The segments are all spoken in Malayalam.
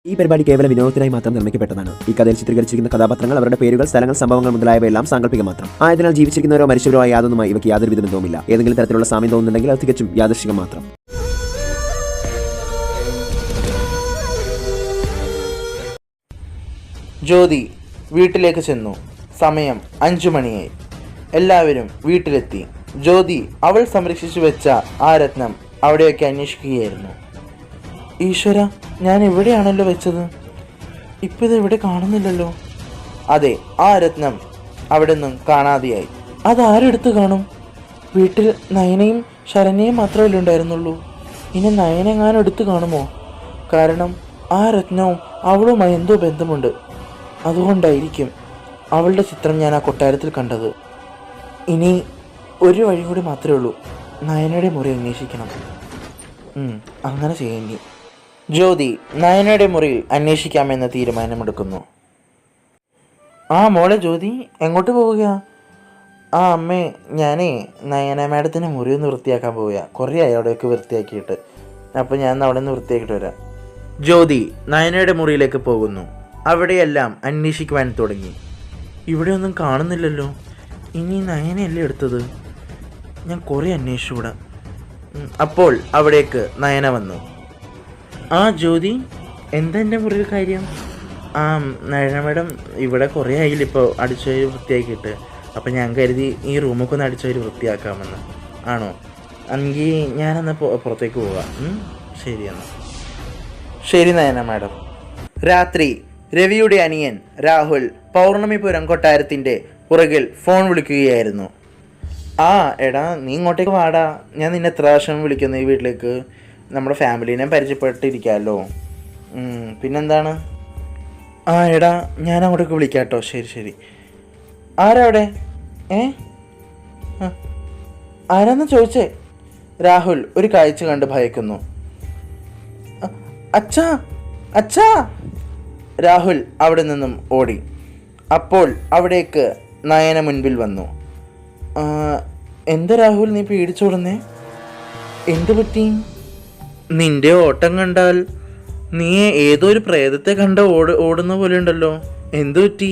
ഈ പരിപാടി കേവല വിനോദത്തിനായി മാത്രം നിർമ്മിക്കപ്പെട്ടതാണ്. ഈ കഥയിൽ ചിത്രീകരിച്ചിരിക്കുന്ന കഥാപാത്രങ്ങൾ, അവരുടെ പേരുകൾ, സ്ഥലങ്ങൾ, സംഭവങ്ങൾ മുതലായവയെല്ലാം സാങ്കല്പിക മാത്രം. ആയതിനാൽ ജീവിച്ചിരിക്കുന്നവരോ മരിച്ചവരോ ആയ യാതൊന്നുമായി ഇവയ്ക്ക് യാതൊരു വിധ ബന്ധവുമില്ല. ഏതെങ്കിലും തരത്തിലുള്ള സാമ്യം തോന്നുന്നുണ്ടെങ്കിൽ അത് തികച്ചും യാദൃശ്ചികം മാത്രം. ജ്യോതി വീട്ടിലേക്ക് ചെന്നു. സമയം 5 മണിയായി. എല്ലാവരും വീട്ടിലെത്തി. ജ്യോതി അവൾ സംരക്ഷിച്ചു വെച്ച ആ രത്നം അവിടെയൊക്കെ അന്വേഷിക്കുകയായിരുന്നു. ഈശ്വര, ഞാൻ എവിടെയാണല്ലോ വെച്ചത്, ഇപ്പം ഇതെവിടെ കാണുന്നില്ലല്ലോ. അതെ, ആ രത്നം അവിടെ നിന്നും കാണാതെയായി. അതാരെടുത്ത് കാണും? വീട്ടിൽ നയനയും ശരണ്യയും മാത്രമല്ലേ ഉണ്ടായിരുന്നുള്ളൂ. ഇനി നയനെങ്ങാനും എടുത്ത് കാണുമോ? കാരണം ആ രത്നവും അവളുമായി എന്തോ ബന്ധമുണ്ട്. അതുകൊണ്ടായിരിക്കും അവളുടെ ചിത്രം ഞാൻ ആ കൊട്ടാരത്തിൽ കണ്ടത്. ഇനി ഒരു വഴി കൂടി മാത്രമേ ഉള്ളൂ, നയനയുടെ മുറി അന്വേഷിക്കണം. അങ്ങനെ ചെയ്യേണ്ടി. ജ്യോതി നയനയുടെ മുറിയിൽ അന്വേഷിക്കാമെന്ന് തീരുമാനമെടുക്കുന്നു. ആ മോളെ ജ്യോതി, എങ്ങോട്ട് പോവുക? ആ അമ്മേ, ഞാനേ നയന മാഡത്തിൻ്റെ മുറി ഒന്ന് വൃത്തിയാക്കാൻ പോവുക. കുറേ ആയി അവിടെയൊക്കെ വൃത്തിയാക്കിയിട്ട്. അപ്പോൾ ഞാൻ അവിടെ നിന്ന് വൃത്തിയാക്കിയിട്ട് വരാം. ജ്യോതി നയനയുടെ മുറിയിലേക്ക് പോകുന്നു. അവിടെയെല്ലാം അന്വേഷിക്കുവാൻ തുടങ്ങി. ഇവിടെയൊന്നും കാണുന്നില്ലല്ലോ. ഇനി നയനയല്ലേ എടുത്തത്? ഞാൻ കുറേ അന്വേഷിച്ചുകൂടാ. അപ്പോൾ അവിടേക്ക് നയന വന്നു. ആ ജ്യോതി, എന്താ എൻ്റെ മുറിയിൽ കാര്യം? ആ നയന മാഡം, ഇവിടെ കുറേ ആയില്ല ഇപ്പോൾ അടിച്ചുവാരി വൃത്തിയാക്കിയിട്ട്. അപ്പം ഞാൻ കരുതി ഈ റൂമൊക്കെ ഒന്ന് അടിച്ചുവാരി വൃത്തിയാക്കാമെന്ന്. ആണോ? എങ്കിൽ ഞാനെന്നാൽ പുറത്തേക്ക് പോവാം. ശരി എന്നാൽ. ശരി നയന മാഡം. രാത്രി രവിയുടെ അനിയൻ രാഹുൽ പൗർണമിപുരം കൊട്ടാരത്തിൻ്റെ പുറകിൽ ഫോൺ വിളിക്കുകയായിരുന്നു. ആ എടാ, നീ ഇങ്ങോട്ടേക്ക് വാടാ. ഞാൻ നിന്നെ എത്ര പ്രാവശ്യം വിളിക്കുന്നു ഈ വീട്ടിലേക്ക്. നമ്മുടെ ഫാമിലീനെ പരിചയപ്പെട്ടിരിക്കാമല്ലോ. പിന്നെന്താണ്? ആ എടാ, ഞാൻ അങ്ങോട്ടേക്ക് വിളിക്കാം കേട്ടോ. ശരി ശരി. ആരവിടെ? ആരാന്ന് ചോദിച്ചേ? രാഹുൽ ഒരു കാഴ്ച കണ്ട് ഭയക്കുന്നു. അച്ഛാ അച്ഛാ! രാഹുൽ അവിടെ നിന്നും ഓടി. അപ്പോൾ അവിടേക്ക് നയന മുൻപിൽ വന്നു. എന്താ രാഹുൽ, നീ പേടിച്ചോടുന്നേ? എന്ത് പറ്റി? നിന്റെ ഓട്ടം കണ്ടാൽ നീ ഏതോ ഒരു പ്രേതത്തെ കണ്ട ഓടുന്ന പോലെ ഉണ്ടല്ലോ. എന്തു പറ്റി?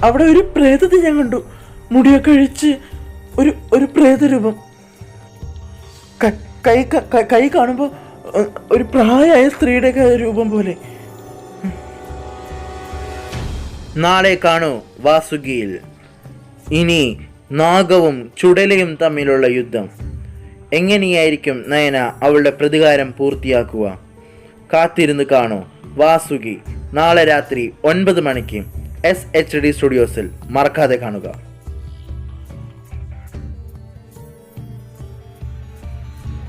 അവിടെ ഒരു പ്രേതത്തെ ഞാൻ കണ്ടു. മുടിയൊക്കെ അഴിച്ച് ഒരു പ്രേതരൂപം. കൈ കാണുമ്പോൾ ഒരു പ്രായമായ സ്ത്രീയുടെ രൂപം പോലെ. നാളെ കാണൂ വാസുകിയിൽ. ഇനി നാഗവും ചുടലയും തമ്മിലുള്ള യുദ്ധം. എങ്ങനെയായിരിക്കും നയന അവളുടെ പ്രതികാരം പൂർത്തിയാക്കുക? കാത്തിരുന്ന് കാണൂ വാസുകി. നാളെ രാത്രി 9 മണിക്ക് SHD സ്റ്റുഡിയോസിൽ. മറക്കാതെ കാണുക.